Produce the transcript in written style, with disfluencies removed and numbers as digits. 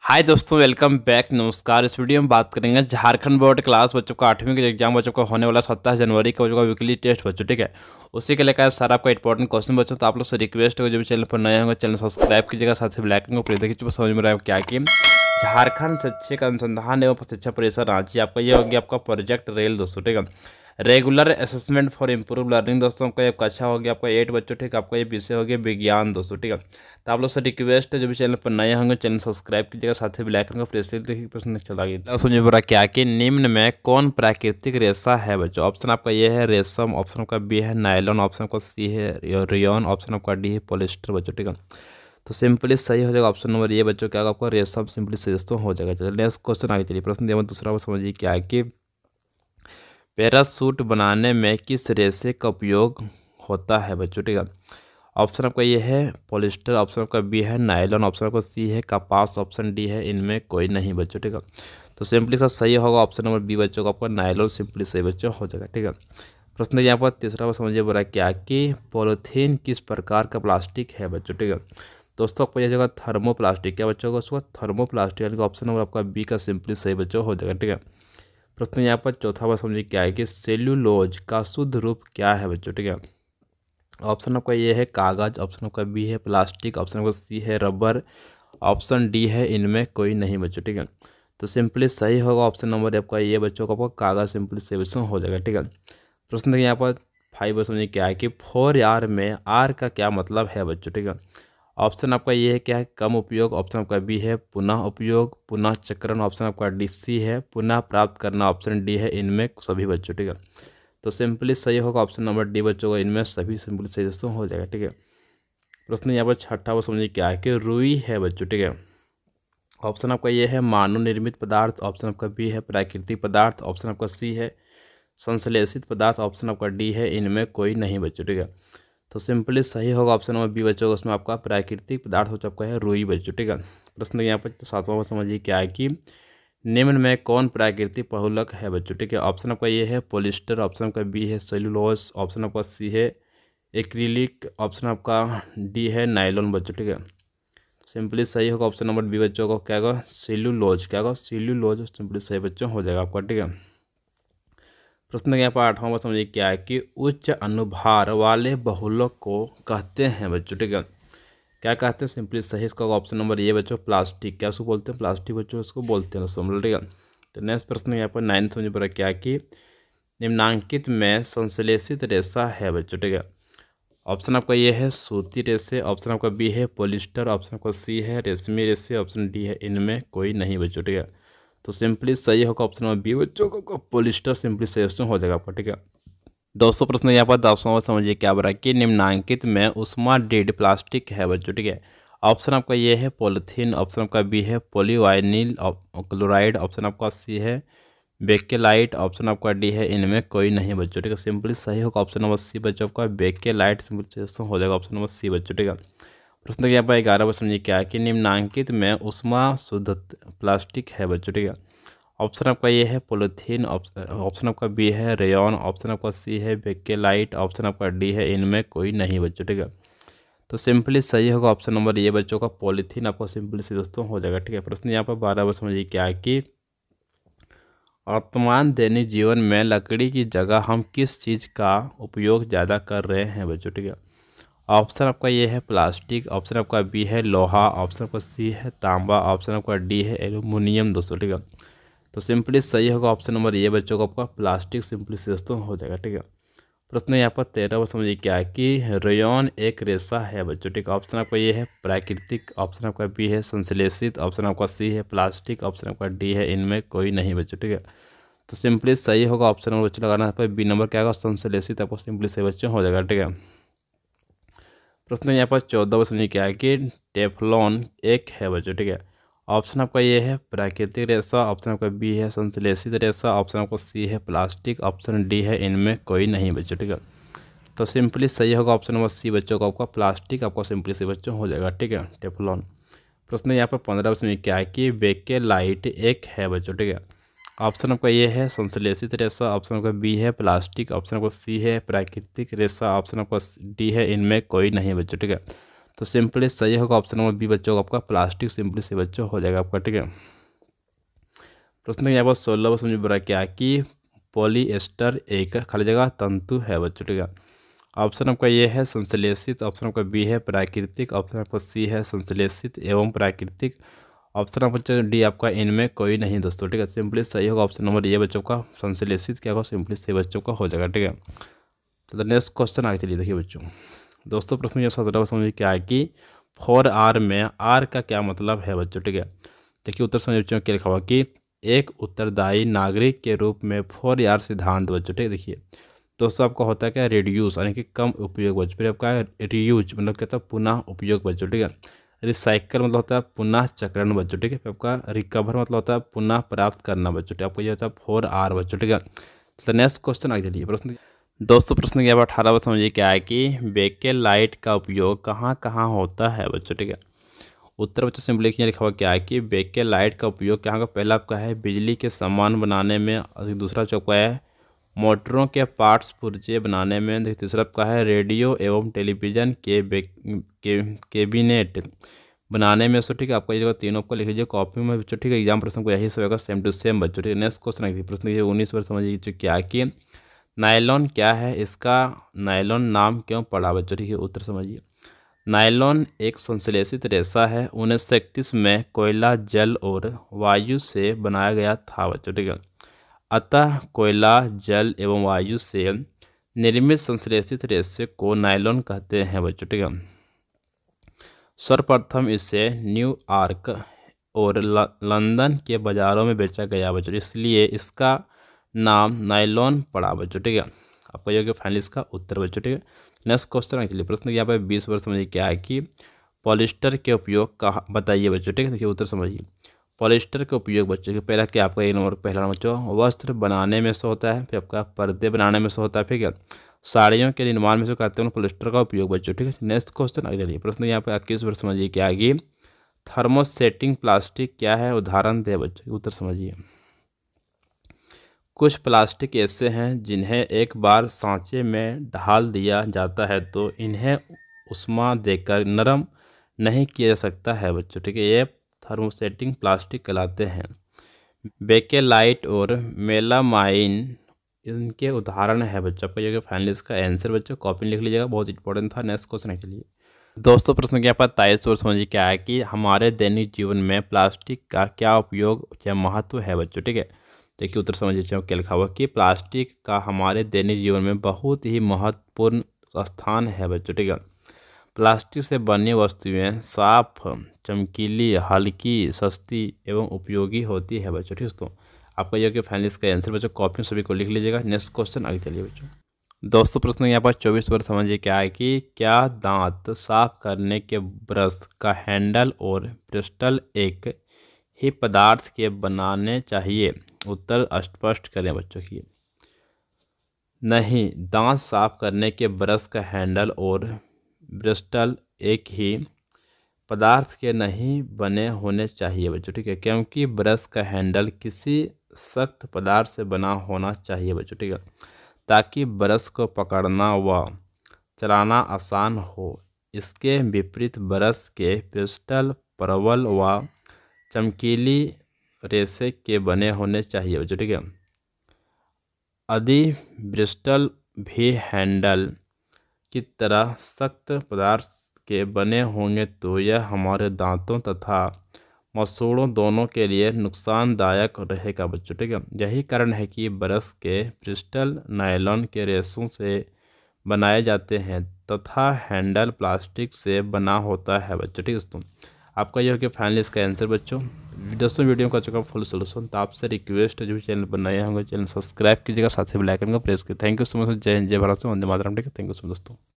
हाय दोस्तों, welcome back. नमस्कार। इस वीडियो में बात करेंगे झारखंड बोर्ड क्लास बच्चों का 8वीं के एग्जाम बच्चों का होने वाला 27 जनवरी का बच्चों का वीकली टेस्ट बच्चों, ठीक है। उसी के लेकर सारा आपका इंपॉर्टेंट क्वेश्चन बच्चों। तो आप लोग से रिक्वेस्ट है, जो भी चैनल पर नए होंगे चैनल सब्सक्राइब कीजिएगा, साथ ही बेल आइकन को प्रेस देखिए। समझ में रहा है क्या कि झारखंड शैक्षिक अनुसंधान एवं प्रशिक्षण परिषद रांची, आपका ये हो गया आपका प्रोजेक्ट रेल दोस्तों, ठीक है। Regular assessment for improve learning दोस्तों, आपका एक अच्छा हो गया आपका 8 बच्चों, ठीक है। आपका ये विषय हो गया विज्ञान दोस्तों, ठीक है। तो आप लोग से रिक्वेस्ट है, जो भी चैनल पर नए होंगे चैनल सब्सक्राइब कीजिएगा, साथ ही बेल आइकन को प्रेस देखिए। प्रश्न चला गया समझ में क्या कि निम्न में कौन प्राकृतिक रेशा है बच्चों। ऑप्शन आपका ये है रेशम, ऑप्शन आपका बी है नायलॉन, ऑप्शन आपका सी है रेयॉन, ऑप्शन आपका डी है पॉलिस्टर बच्चों, ठीक है। तो सिंपली सही हो जाएगा ऑप्शन नंबर ये बच्चों, क्या होगा आपका रेशम। सिंपली सही दोस्तों हो जाएगा। चलिए नेक्स्ट क्वेश्चन आगे चलिए। प्रश्न दिया दूसरा वो समझिए क्या है कि पैरासूट बनाने में किस रेशे का उपयोग होता है बच्चों, ठीक है। ऑप्शन आपका ये है पॉलिस्टर, ऑप्शन आपका बी है नायलॉन, ऑप्शन आपका सी है कपास, ऑप्शन डी है इनमें कोई नहीं बच्चों, ठीक है। तो सिंपली इसका सही होगा ऑप्शन नंबर बी बच्चों का आपका नायलॉन। सिंपली सही बच्चों हो जाएगा, ठीक है। प्रश्न यहाँ पर तीसरा बार समझिए बोला क्या कि पॉलीथीन किस प्रकार का प्लास्टिक है बच्चों, ठीक है। दोस्तों आपको यह जगह थर्मोप्लास्टिक क्या बच्चों का उसका थर्मोप्लास्टिक, यानी कि ऑप्शन नंबर आपका बी का सिंपली सही बच्चों हो जाएगा, ठीक है। प्रश्न यहाँ पर चौथा बार समझिए क्या है कि सेल्यूलोज का शुद्ध रूप क्या है बच्चों, ठीक है। ऑप्शन आपका ये है कागज, ऑप्शन आपका बी है प्लास्टिक, ऑप्शन आपका सी है रबर, ऑप्शन डी है इनमें कोई नहीं बच्चों, ठीक है। तो सिंपली सही होगा ऑप्शन नंबर आपका ये बच्चों का आपका कागज। सिंपली सही बच्चों हो जाएगा, ठीक है। प्रश्न देखिए यहाँ पर 5 बार समझिए क्या है कि 4R में आर का क्या मतलब है बच्चों, ठीक है। ऑप्शन आपका ये है क्या है कम उपयोग, ऑप्शन आपका बी है पुनः उपयोग, पुनः चक्रण, ऑप्शन आपका डी सी है पुनः प्राप्त करना, ऑप्शन डी है इनमें सभी बच्चों, ठीक है। तो सिंपली सही होगा ऑप्शन नंबर डी बच्चों का इनमें सभी। सिंपली सही दोस्तों हो जाएगा, ठीक है। प्रश्न यहाँ पर छठा वो समझिए क्या है कि रुई है बच्चों, ठीक है। ऑप्शन आपका ये है मानव निर्मित पदार्थ, ऑप्शन आपका बी है प्राकृतिक पदार्थ, ऑप्शन आपका सी है संश्लेषित पदार्थ, ऑप्शन आपका डी है इनमें कोई नहीं बच्चों, ठीक है। तो सिंपली सही होगा ऑप्शन नंबर बी बच्चों, उसमें आपका प्राकृतिक पदार्थ हो चुका है रुई बच्चों, ठीक है। प्रश्न यहाँ पर सातवां समझिए क्या है कि निम्न में कौन प्राकृतिक बहुलक है बच्चों, ठीक है। ऑप्शन आपका ये है पॉलिस्टर, ऑप्शन आपका बी है सेलुलोज, ऑप्शन आपका सी है एक्रिलिक, ऑप्शन आपका डी है नायलॉन बच्चों, ठीक है। सिंपली सही होगा ऑप्शन नंबर बी बच्चों को क्या होगा सेल्यूलोज, क्या होगा सेल्यूलोज। सिंपली सही बच्चों हो जाएगा आपका, ठीक है। प्रश्न यहाँ पर 8वां बात समझिए क्या है कि उच्च अनुभार वाले बहुलक को कहते हैं बच्चों, ठीक है। क्या कहते हैं सिंपली सही इसका ऑप्शन नंबर ये बच्चों प्लास्टिक, क्या उसको बोलते हैं प्लास्टिक बच्चों उसको बोलते हैं दोस्तों, ठीक है। तो नेक्स्ट प्रश्न यहाँ पर 9 समझ पड़ा क्या कि निम्नांकित में संश्लेषित रेशा है बच्चों, ठीक है। ऑप्शन आपका ये है सूती रेशे, ऑप्शन आपका बी है पॉलिस्टर, ऑप्शन आपका सी है रेशमी रेशे, ऑप्शन डी है इनमें कोई नहीं बच्चों, ठीक है। तो सिंपली सही होगा ऑप्शन नंबर बी बच्चों को पॉलिस्टर। सिंपली सही हो जाएगा आपका, ठीक है। दोस्तों प्रश्न यहाँ पर 10वां समझिए क्या बरा कि निम्नांकित में उष्मा डेड प्लास्टिक है बच्चों, ठीक है। ऑप्शन आपका ये है पॉलीथीन, ऑप्शन आपका बी है पॉलीवाइनिल क्लोराइड, ऑप्शन आपका सी है बेकेलाइट, ऑप्शन आपका डी है इनमें कोई नहीं बच्चों, ठीक है। सिंपली सही होगा ऑप्शन नंबर सी बच्चों का बेकेलाइट। सिंपली हो जाएगा ऑप्शन नंबर सी बच्चों, ठीक है। प्रश्न यहाँ पर 11 पर समझिए क्या है कि निम्नांकित में उष्मा शुद्ध प्लास्टिक है बच्चों, ठीक है। ऑप्शन आपका ये है पॉलीथीन, ऑप्शन आपका बी है रेयॉन, ऑप्शन आपका सी है बेकेलाइट, ऑप्शन आपका डी है इनमें कोई नहीं बच्चों, ठीक है। तो सिंपली सही होगा ऑप्शन नंबर ये बच्चों का पॉलीथीन। आपको सिंपली से दोस्तों हो जाएगा, ठीक है। प्रश्न यहाँ पर 12 बार समझिए क्या है कि वर्तमान दैनिक जीवन में लकड़ी की जगह हम किस चीज़ का उपयोग ज़्यादा कर रहे हैं बच्चों, ठीक है। ऑप्शन आपका ये है प्लास्टिक, ऑप्शन आपका बी है लोहा, ऑप्शन आपका सी है तांबा, ऑप्शन आपका डी है एल्यूमिनियम दोस्तों, ठीक है। तो सिंपली सही होगा ऑप्शन नंबर ये बच्चों को आपका प्लास्टिक। सिंपली से दोस्तों हो जाएगा, ठीक है। प्रश्न यहाँ पर 13 बार समझिए क्या है कि रेयॉन एक रेशा है बच्चों, ठीक है। ऑप्शन आपका ये है प्राकृतिक, ऑप्शन आपका बी है संश्लेषित, ऑप्शन आपका सी है प्लास्टिक, ऑप्शन आपका डी है इनमें कोई नहीं बच्चों, ठीक है। तो सिंपली सही होगा ऑप्शन नंबर बच्चों लगाना है बी नंबर क्या होगा संश्लेषित। आपको सिंपली सही बच्चों हो जाएगा, ठीक है। प्रश्न यहाँ पर 14 बार समझिए क्या है कि टेफ्लॉन एक है बच्चों, ठीक है। ऑप्शन आपका ये है प्राकृतिक रेशा, ऑप्शन आपका बी है संश्लेषित रेशा, ऑप्शन आपका सी है प्लास्टिक, ऑप्शन डी है इनमें कोई नहीं बच्चों, ठीक है। तो सिंपली सही होगा ऑप्शन नंबर सी बच्चों को आपका प्लास्टिक। आपको सिंपली सी बच्चों हो जाएगा, ठीक है टेफ्लॉन। प्रश्न यहाँ पर 15 में क्या है कि बेकेलाइट एक है बच्चों, ठीक है। ऑप्शन आपका ये है संश्लेषित रेशा, ऑप्शन आपका बी है प्लास्टिक, ऑप्शन आपका सी है प्राकृतिक रेशा, ऑप्शन आपका डी है इनमें कोई नहीं बच्चों, ठीक है। तो सिंपली सही होगा ऑप्शन नंबर बी बच्चों आपका प्लास्टिक, सिंपली से बच्चों हो जाएगा आपका। ठीक है, प्रश्न यहाँ पर 16 समझ बुरा क्या कि पॉलीएस्टर एक खाली जगह तंतु है बच्चों। ठीक है, ऑप्शन आपका ये है संश्लेषित, ऑप्शन आपका बी है प्राकृतिक, ऑप्शन आपका सी है संश्लेषित एवं प्राकृतिक, ऑप्शन आपका डी आपका इनमें कोई नहीं दोस्तों। ठीक है, सिंपली सही होगा ऑप्शन नंबर ये बच्चों का संश्लेषित क्या होगा, सिंपली सही बच्चों का हो जाएगा। ठीक है, तो नेक्स्ट क्वेश्चन आगे चलिए देखिए बच्चों। दोस्तों प्रश्न ये 17 समझिए क्या है कि 4R में R का क्या मतलब है बच्चों। ठीक है, देखिए उत्तर समझ बच्चों क्या लिखा हुआ कि एक उत्तरदायी नागरिक के रूप में 4R सिद्धांत बच्चों। ठीक है, देखिए दोस्तों आपका होता है क्या रिड्यूस यानी कि कम उपयोग बच्चों, फिर आपका रीयूज मतलब क्या होता है पुनः उपयोग बच्चों। ठीक है, रिसाइकल मतलब होता है पुनः चक्रण बच्चों। ठीक है, फिर आपका रिकवर मतलब होता है पुनः प्राप्त करना बच्चों। ठीक है, आपको ये होता है 4R बच्चों। ठीक है, तो नेक्स्ट क्वेश्चन आगे चलिए प्रश्न। दोस्तों प्रश्न क्या 18 समझिए क्या है कि बेकेल लाइट का उपयोग कहाँ कहाँ होता है बच्चों। ठीक है, उत्तर बच्चों सिंपली लिखा हुआ क्या है कि बेकेल लाइट का उपयोग क्या होगा, पहला आपका है बिजली के सामान बनाने में, और दूसरा चौका है मोटरों के पार्ट्स पुर्जे बनाने में, तीसरा आपका है रेडियो एवं टेलीविज़न के कैबिनेट बनाने में। सो ठीक है, आपका ये जगह तीनों को लिख लीजिए कॉपी में बच्चों। ठीक है, एग्जाम प्रश्न को यही सब होगा सेम टू सेम बच्चों। ठीक है, नेक्स्ट क्वेश्चन है प्रश्न 19 पर समझिए क्या कि नायलॉन क्या है, इसका नायलॉन नाम क्यों पड़ा बच्चों। ठीक है, उत्तर समझिए। नायलॉन एक संश्लेषित रेशा है, 1931 में कोयला जल और वायु से बनाया गया था बच्चों। ठीक है, अतः कोयला जल एवं वायु से निर्मित संश्लेषित रेशे को नायलॉन कहते हैं बच्चों। ठीक है, सर्वप्रथम इसे न्यूयॉर्क और लंदन के बाज़ारों में बेचा गया बच्चों, इसलिए इसका नाम नायलॉन पड़ा बच्चों। ठीक है, आपका ये फाइनल इसका उत्तर बच्चों। ठीक है, नेक्स्ट क्वेश्चन एक्चुअली प्रश्न यहाँ पे 20 वर्ष समझिए क्या है कि पॉलिस्टर के उपयोग का बताइए बच्चों। ठीक है, देखिए उत्तर समझिए। पॉलिस्टर के उपयोग बच्चों के पहला क्या आपका एक नंबर पहला नंबर बच्चों वस्त्र बनाने में से होता है, फिर आपका पर्दे बनाने में से होता है, ठीक है साड़ियों के निर्माण में से करते हैं पॉलिस्टर का उपयोग बच्चों। ठीक है, नेक्स्ट क्वेश्चन आगे चलिए प्रश्न यहाँ पे 21 वर्ष समझिए क्या है कि थर्मोसेटिंग प्लास्टिक क्या है, उदाहरण दे बच्चों। उत्तर समझिए। कुछ प्लास्टिक ऐसे हैं जिन्हें एक बार सांचे में ढाल दिया जाता है तो इन्हें उष्मा देकर नरम नहीं किया जा सकता है बच्चों। ठीक है, ये थर्मोसेटिंग प्लास्टिक कहलाते हैं। बेकेलाइट और मेलामाइन इनके उदाहरण है बच्चों। आपका ये फाइनल का आंसर बच्चों कॉपी लिख लीजिएगा, बहुत इंपॉर्टेंट था। नेक्स्ट क्वेश्चन है चलिए दोस्तों प्रश्न क्या पर 23 और समझिए क्या है कि हमारे दैनिक जीवन में प्लास्टिक का क्या उपयोग या महत्व है बच्चों। ठीक है, देखिए उत्तर समझिए क्या लिखा हुआ कि प्लास्टिक का हमारे दैनिक जीवन में बहुत ही महत्वपूर्ण स्थान है बच्चों। ठीक है, प्लास्टिक से बनी वस्तुएं साफ, चमकीली, हल्की, सस्ती एवं उपयोगी होती है बच्चों। ठीक है दोस्तों, आपका यह कि फाइनल इसका आंसर बच्चों कॉपी में सभी को लिख लीजिएगा। नेक्स्ट क्वेश्चन आगे चलिए बच्चों। दोस्तों प्रश्न यहाँ पर 24 वर्ष समझिए क्या है कि क्या दांत साफ करने के ब्रश का हैंडल और ब्रिस्टल एक ही पदार्थ के बनाने चाहिए। उत्तर स्पष्ट करें बच्चों की। नहीं, दांत साफ करने के ब्रश का हैंडल और ब्रिस्टल एक ही पदार्थ के नहीं बने होने चाहिए बच्चों। ठीक है, क्योंकि ब्रश का हैंडल किसी सख्त पदार्थ से बना होना चाहिए बच्चों। ठीक है, ताकि ब्रश को पकड़ना व चलाना आसान हो। इसके विपरीत ब्रश के ब्रिस्टल प्रबल व चमकीली रेशे के बने होने चाहिए बच्चों। ठीक है, यदि ब्रिस्टल भी हैंडल की तरह सख्त पदार्थ के बने होंगे तो यह हमारे दांतों तथा मसूड़ों दोनों के लिए नुकसानदायक रहेगा बच्चों। ठीक है, यही कारण है कि ब्रश के ब्रिस्टल नायलॉन के रेशों से बनाए जाते हैं तथा हैंडल प्लास्टिक से बना होता है बच्चों। ठीक है दोस्तों, आपका यह हो कि फाइनली इसका आंसर बच्चों। दोस्तों वीडियो का चुका फुल सोल्यूशन, तो आपसे रिक्वेस्ट है जो भी चैनल बनाए होंगे चैनल सब्सक्राइब कीजिएगा, साथ ही बेल आइकन को प्रेस कीजिए। Thank you so much. जय हिंद, जय भारत, वंदे मातरम। ठीक है, थैंक यू सो मच दोस्तों।